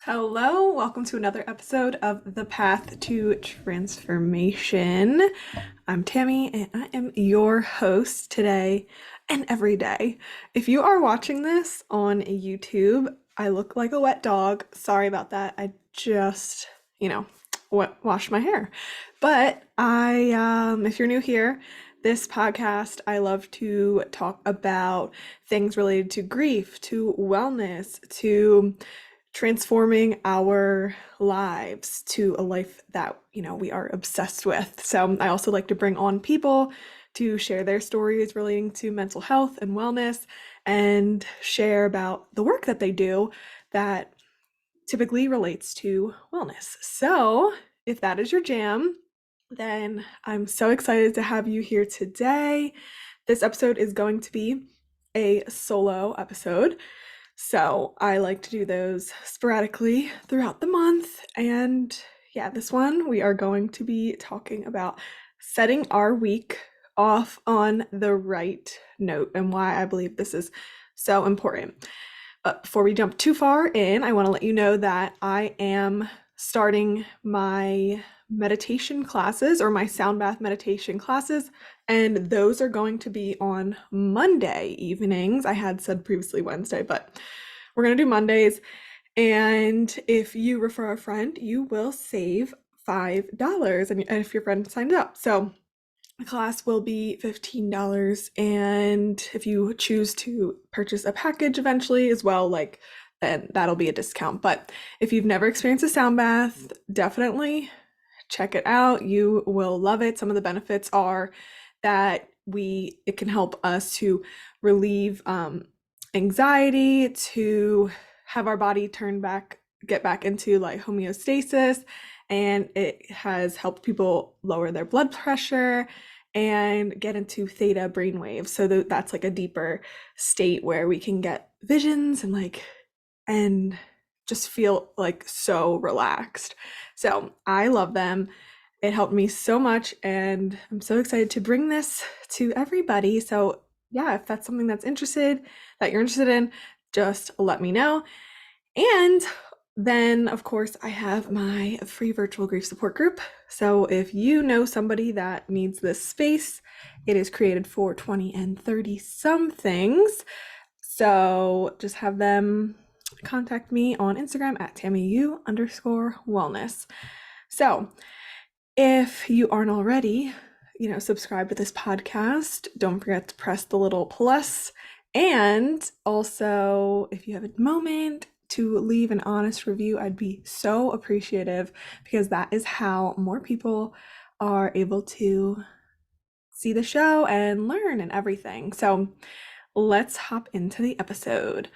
Hello, welcome to another episode of The Path to Transformation. I'm Tammy and I am your host today and every day. If you are watching this on YouTube, I look like a wet dog. Sorry about that. I just, washed my hair. But if you're new here, this podcast, I love to talk about things related to grief, to wellness, to transforming our lives to a life that, we are obsessed with. So I also like to bring on people to share their stories relating to mental health and wellness and share about the work that they do that typically relates to wellness. So if that is your jam, then I'm so excited to have you here today. This episode is going to be a solo episode. So I like to do those sporadically throughout the month. And yeah, this one we are going to be talking about setting our week off on the right note and why I believe this is so important. But before we jump too far in, I want to let you know that I am starting my meditation classes or my sound bath meditation classes, and those are going to be on Monday evenings. I had said previously Wednesday, but we're going to do Mondays. And if you refer a friend, you will save $5 and if your friend signed up. So the class will be $15, and if you choose to purchase a package eventually as well, then that'll be a discount. But if you've never experienced a sound bath, definitely check it out. You will love it. Some of the benefits are that it can help us to relieve anxiety, to have our body get back into like homeostasis, and it has helped people lower their blood pressure and get into theta brainwaves. So that's like a deeper state where we can get visions and just feel like so relaxed. So I love them. It helped me so much, and I'm so excited to bring this to everybody. So yeah, if that's something that you're interested in, just let me know. And then, of course, I have my free virtual grief support group. So if you know somebody that needs this space, it is created for 20 and 30 somethings. So just have them contact me on Instagram at TammyU_wellness. So if you aren't already, subscribe to this podcast, don't forget to press the little plus. And also, if you have a moment to leave an honest review, I'd be so appreciative, because that is how more people are able to see the show and learn and everything. So let's hop into the episode.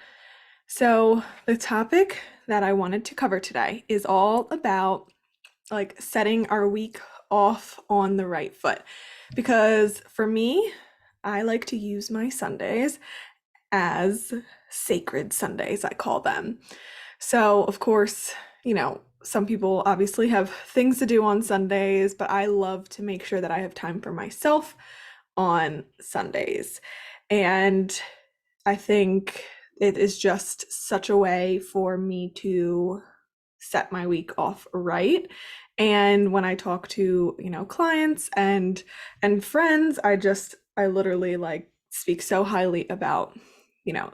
So the topic that I wanted to cover today is all about setting our week off on the right foot. Because for me, I like to use my Sundays as sacred Sundays, I call them. So, of course, some people obviously have things to do on Sundays, but I love to make sure that I have time for myself on Sundays. And I think it is just such a way for me to set my week off right. And when I talk to, clients and friends, I literally speak so highly about,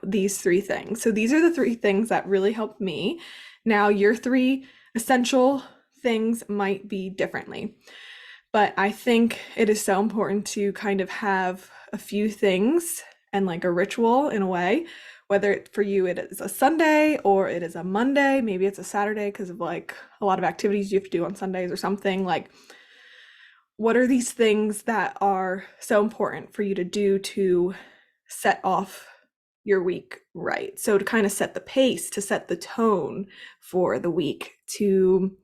these three things. So these are the three things that really help me. Now, your three essential things might be differently, but I think it is so important to kind of have a few things and like a ritual in a way, whether for you it is a Sunday or it is a Monday, maybe it's a Saturday because of like a lot of activities you have to do on Sundays or something. Like, what are these things that are so important for you to do to set off your week right? So to kind of set the pace, to set the tone for the week, to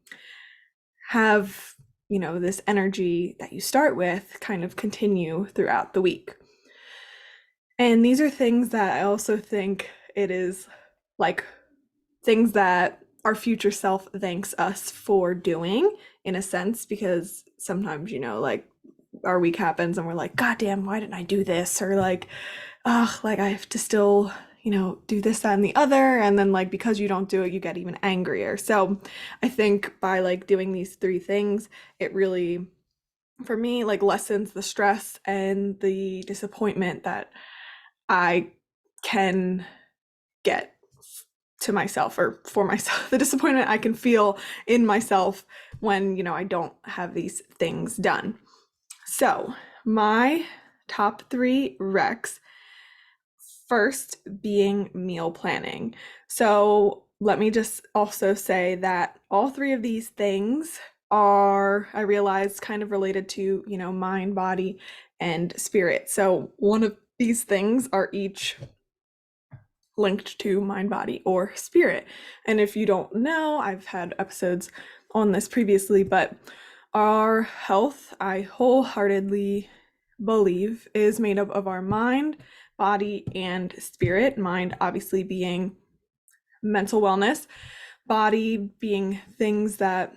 have, this energy that you start with kind of continue throughout the week. And these are things that I also think it is like things that our future self thanks us for doing, in a sense, because sometimes, our week happens and we're like, God damn, why didn't I do this? Or like, I have to still, do this, that, and the other. And then like because you don't do it, you get even angrier. So I think by like doing these three things, it really, for me, like lessens the stress and the disappointment that I can get to myself or for myself, the disappointment I can feel in myself when, I don't have these things done. So, my top three recs, first being meal planning. So, let me just also say that all three of these things are, I realize, kind of related to, mind, body, and spirit. So, one of these things are each linked to mind, body, or spirit. And if you don't know, I've had episodes on this previously, but our health, I wholeheartedly believe, is made up of our mind, body, and spirit. Mind, obviously, being mental wellness, body being things that,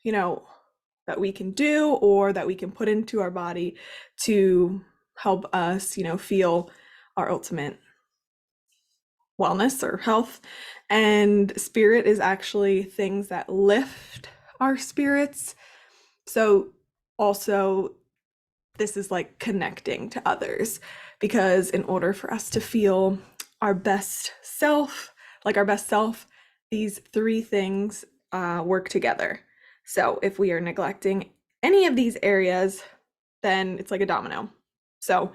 that we can do or that we can put into our body to help us, feel our ultimate wellness or health. And spirit is actually things that lift our spirits. So also this is like connecting to others, because in order for us to feel our best self, like our best self, these three things work together. So if we are neglecting any of these areas, then it's like a domino. So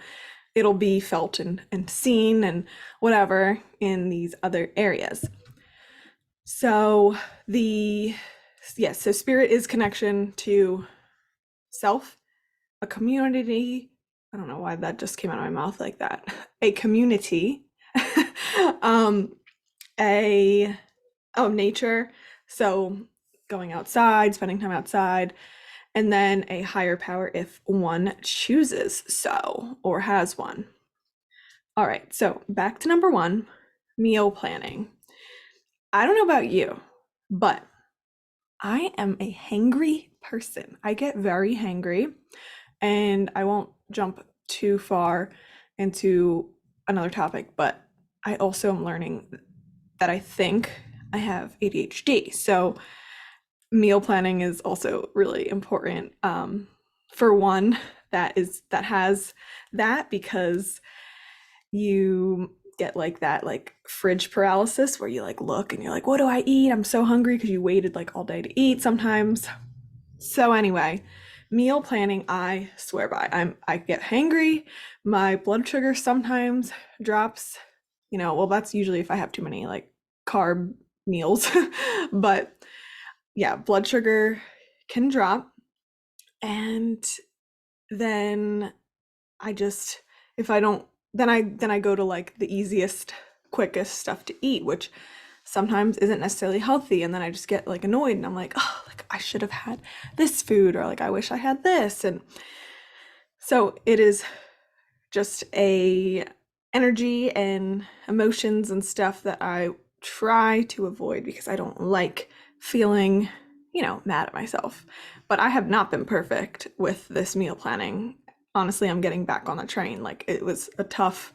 it'll be felt and seen and whatever in these other areas. So so spirit is connection to self, a community. I don't know why that just came out of my mouth like that. A community, a nature. So going outside, spending time outside, and then a higher power if one chooses so or has one. All right, so back to number one, meal planning. I don't know about you, but I am a hangry person. I get very hangry, and I won't jump too far into another topic, but I also am learning that I think I have ADHD. So meal planning is also really important for one that has that, because you get like that like fridge paralysis where you like look and you're like, what do I eat? I'm so hungry because you waited like all day to eat sometimes. So anyway, meal planning, I swear by. I get hangry, my blood sugar sometimes drops, well, that's usually if I have too many like carb meals. But yeah, blood sugar can drop, and then I just, if I don't, then I go to like the easiest, quickest stuff to eat, which sometimes isn't necessarily healthy, and then I just get like annoyed and I'm like, oh, like I should have had this food, or like I wish I had this. And so it is just a energy and emotions and stuff that I try to avoid because I don't like feeling, mad at myself. But I have not been perfect with this meal planning. Honestly, I'm getting back on the train. Like it was a tough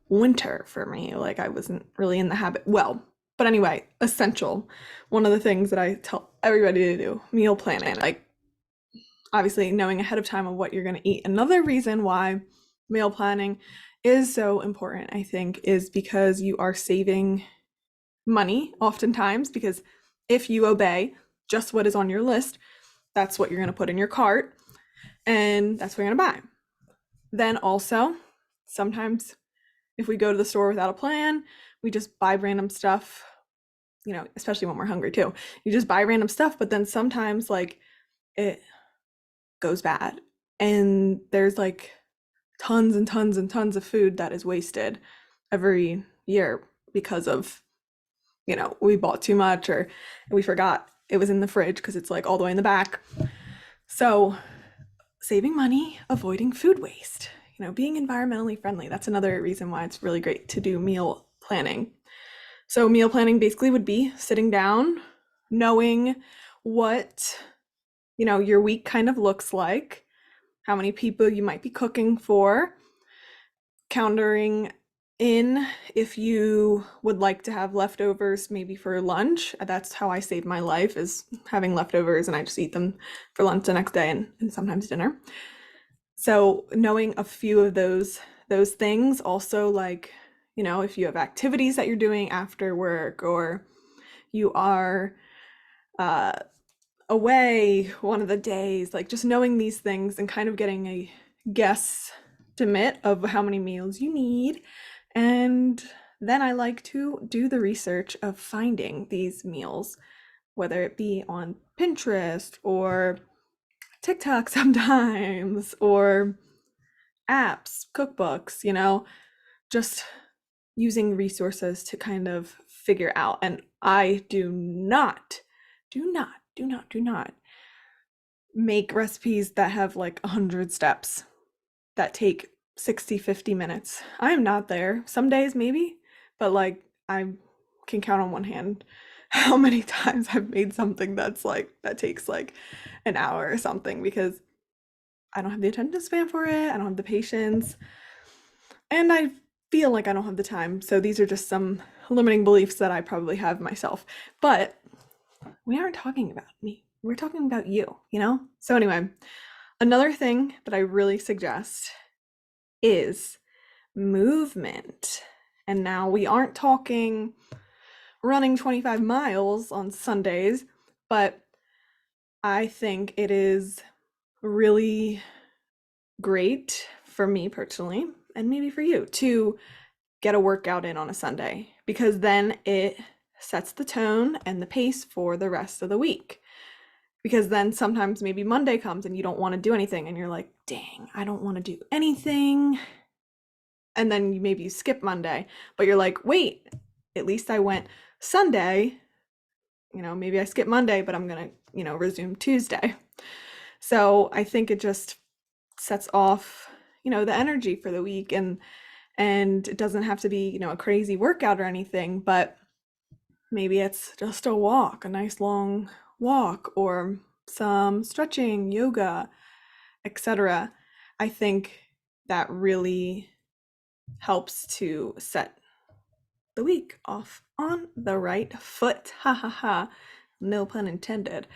winter for me. Like I wasn't really in the habit. Well, but anyway, essential. One of the things that I tell everybody to do, meal planning. Like obviously knowing ahead of time of what you're going to eat. Another reason why meal planning is so important, I think, is because you are saving money oftentimes, because if you obey just what is on your list, that's what you're going to put in your cart and that's what you're going to buy. Then also, sometimes if we go to the store without a plan, we just buy random stuff, especially when we're hungry too. You just buy random stuff, but then sometimes like it goes bad and there's like tons and tons and tons of food that is wasted every year because of, we bought too much or we forgot it was in the fridge because it's like all the way in the back. So saving money, avoiding food waste, being environmentally friendly. That's another reason why it's really great to do meal planning. So meal planning basically would be sitting down, knowing what, your week kind of looks like, how many people you might be cooking for, countering in if you would like to have leftovers maybe for lunch. That's how I save my life, is having leftovers and I just eat them for lunch the next day and sometimes dinner. So knowing a few of those things, also like, if you have activities that you're doing after work, or you are uh, away one of the days, like just knowing these things and kind of getting a guesstimate of how many meals you need. And then I like to do the research of finding these meals, whether it be on Pinterest or TikTok sometimes, or apps, cookbooks, just using resources to kind of figure out. And I do not make recipes that have like 100 steps that take 60, 50 minutes. I am not there. Some days maybe, but like I can count on one hand how many times I've made something that takes like an hour or something, because I don't have the attention span for it. I don't have the patience. And I feel like I don't have the time. So these are just some limiting beliefs that I probably have myself. But we aren't talking about me. We're talking about you? So anyway, another thing that I really suggest is movement. And now we aren't talking running 25 miles on Sundays, but I think it is really great for me personally, and maybe for you, to get a workout in on a Sunday, because then it sets the tone and the pace for the rest of the week. Because then sometimes maybe Monday comes and you don't want to do anything and you're like, dang, I don't want to do anything. And then maybe you skip Monday, but you're like, wait, at least I went Sunday. Maybe I skip Monday, but I'm going to, resume Tuesday. So I think it just sets off, the energy for the week, and it doesn't have to be, a crazy workout or anything, but maybe it's just a walk, a nice long walk, or some stretching, yoga, etc. I think that really helps to set the week off on the right foot. Ha ha ha. No pun intended.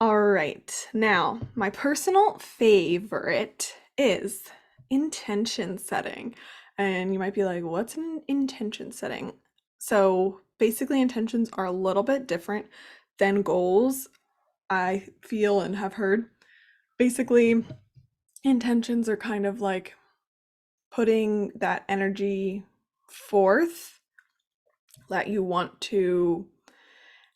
All right. Now, my personal favorite is intention setting. And you might be like, what's an intention setting? So basically, intentions are a little bit different than goals, I feel and have heard. Basically, intentions are kind of like putting that energy forth that you want to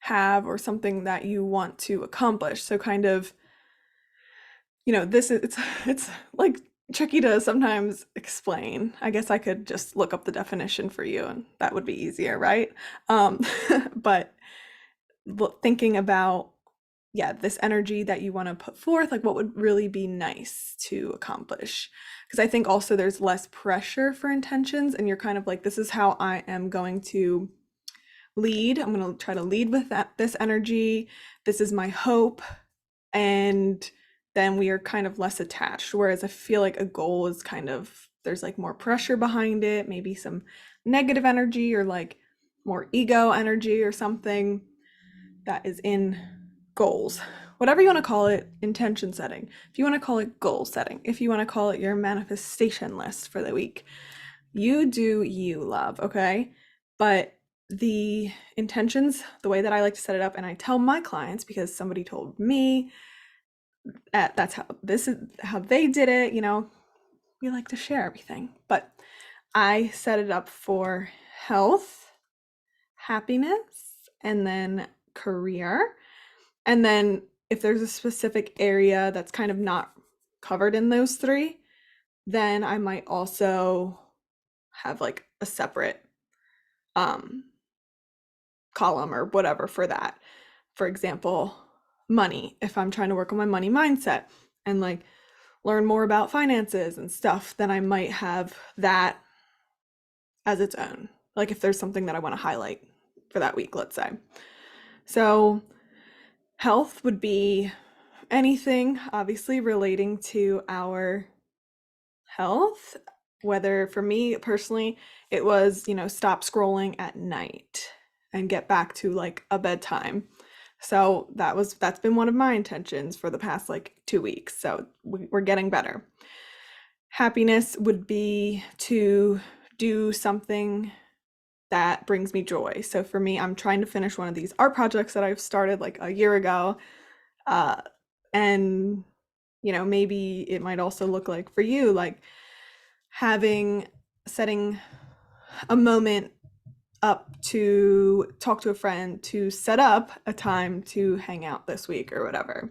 have, or something that you want to accomplish. So kind of, this is it's like tricky to sometimes explain. I guess I could just look up the definition for you and that would be easier, right? Um, but thinking about, yeah, this energy that you want to put forth, like what would really be nice to accomplish. Because I think also there's less pressure for intentions, and you're kind of like, this is how I am going to lead. I'm going to try to lead with this energy. This is my hope. And then we are kind of less attached. Whereas I feel like a goal is kind of, there's like more pressure behind it, maybe some negative energy, or like more ego energy or something that is in goals. Whatever you want to call it, intention setting. If you want to call it goal setting, if you want to call it your manifestation list for the week, you do you, love, okay? But the intentions, the way that I like to set it up, and I tell my clients because somebody told me that's how, this is how they did it, we like to share everything. But I set it up for health, happiness, and then career. And then if there's a specific area that's kind of not covered in those three, then I might also have like a separate column or whatever for that. For example, money. If I'm trying to work on my money mindset and like learn more about finances and stuff, then I might have that as its own. Like if there's something that I want to highlight for that week, let's say. So health would be anything obviously relating to our health. Whether for me personally, it was, stop scrolling at night and get back to like a bedtime. So that's been one of my intentions for the past like 2 weeks. So we're getting better. Happiness would be to do something that brings me joy. So for me, I'm trying to finish one of these art projects that I've started like a year ago. Uh, and, maybe it might also look like for you, like setting a moment up to talk to a friend to set up a time to hang out this week or whatever.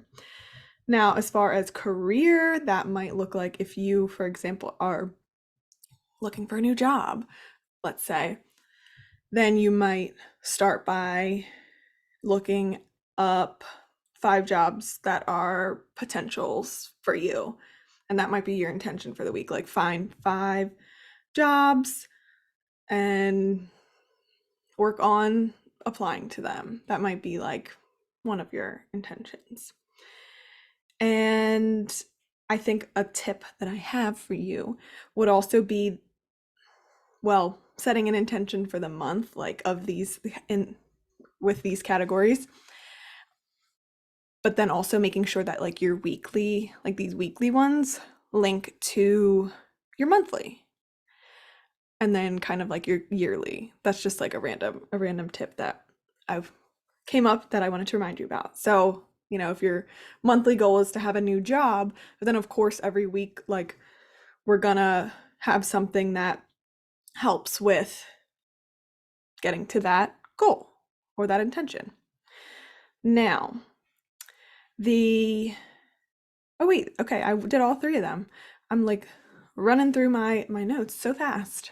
Now, as far as career, that might look like if you, for example, are looking for a new job, let's say, then you might start by looking up 5 jobs that are potentials for you. And that might be your intention for the week. Like find 5 jobs and work on applying to them. That might be like one of your intentions. And I think a tip that I have for you would also be, well, setting an intention for the month, like of these with these categories, but then also making sure that like your weekly, like these weekly ones link to your monthly. And then kind of like your yearly. That's just like a random tip that I've came up that I wanted to remind you about. So, if your monthly goal is to have a new job, but then of course every week, like we're gonna have something that helps with getting to that goal or that intention. Now, oh wait, okay, I did all 3 of them. I'm like running through my notes so fast.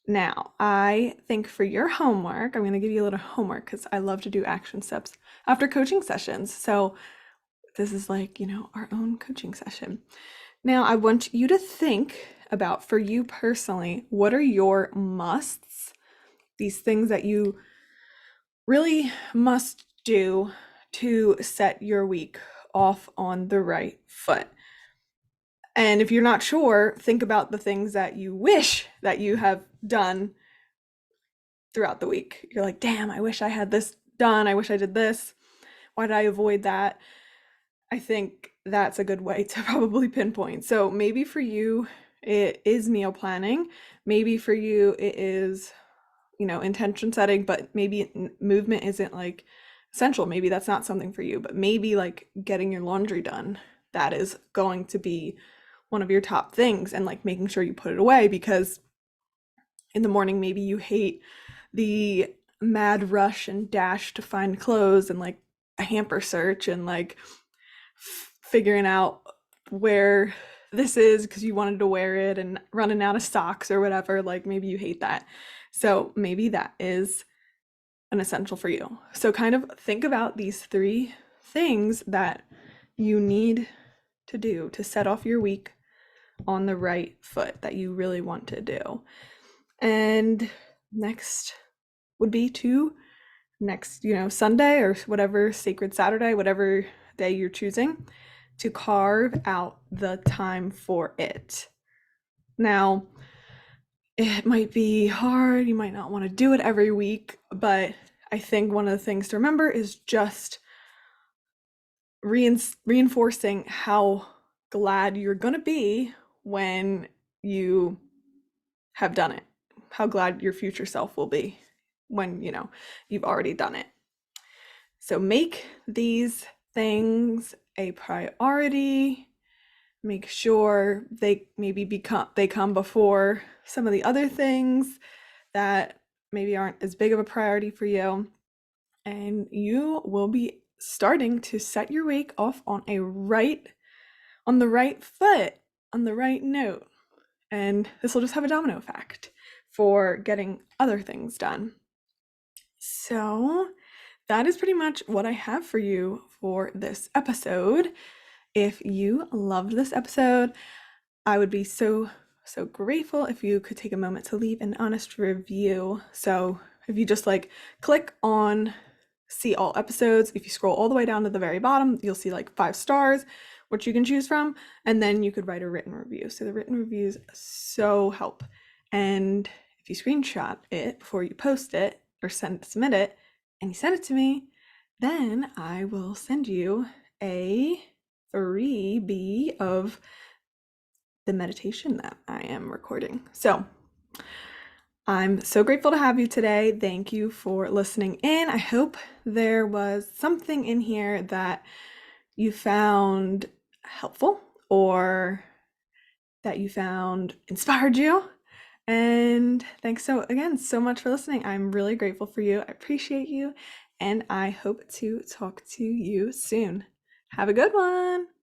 Now, I think for your homework, I'm going to give you a little homework because I love to do action steps after coaching sessions. So this is like, our own coaching session. Now, I want you to think about, for you personally, what are your musts? These things that you really must do to set your week off on the right foot. And if you're not sure, think about the things that you wish that you have done throughout the week. You're like, damn, I wish I had this done. I wish I did this. Why did I avoid that? I think that's a good way to probably pinpoint. So maybe for you, it is meal planning. Maybe for you, it is, intention setting, but maybe movement isn't like essential. Maybe that's not something for you, but maybe like getting your laundry done, that is going to be one of your top things, and like making sure you put it away, because in the morning maybe you hate the mad rush and dash to find clothes and like a hamper search and like figuring out where this is because you wanted to wear it and running out of socks or whatever. Like maybe you hate that. So maybe that is an essential for you. So kind of think about these 3 things that you need to do to set off your week on the right foot that you really want to do. And next would be next, Sunday or whatever, sacred Saturday, whatever day you're choosing, to carve out the time for it. Now, it might be hard, you might not want to do it every week, but I think one of the things to remember is just reinforcing how glad you're going to be when you have done it. How glad your future self will be when, you've already done it. So make these things a priority. Make sure they come before some of the other things that maybe aren't as big of a priority for you. And you will be starting to set your week off on the right foot, on the right note. And this will just have a domino effect for getting other things done. So that is pretty much what I have for you for this episode. If you loved this episode, I would be so grateful if you could take a moment to leave an honest review. So if you just like click on see all episodes, if you scroll all the way down to the very bottom, you'll see like 5 stars which you can choose from, and then you could write a written review. So the written reviews so help. And if you screenshot it before you post it or submit it, and you send it to me, then I will send you a freebie of the meditation that I am recording. So I'm so grateful to have you today. Thank you for listening in. I hope there was something in here that you found helpful or that you found inspired you. And thanks so much for listening. I'm really grateful for you. I appreciate you, and I hope to talk to you soon. Have a good one.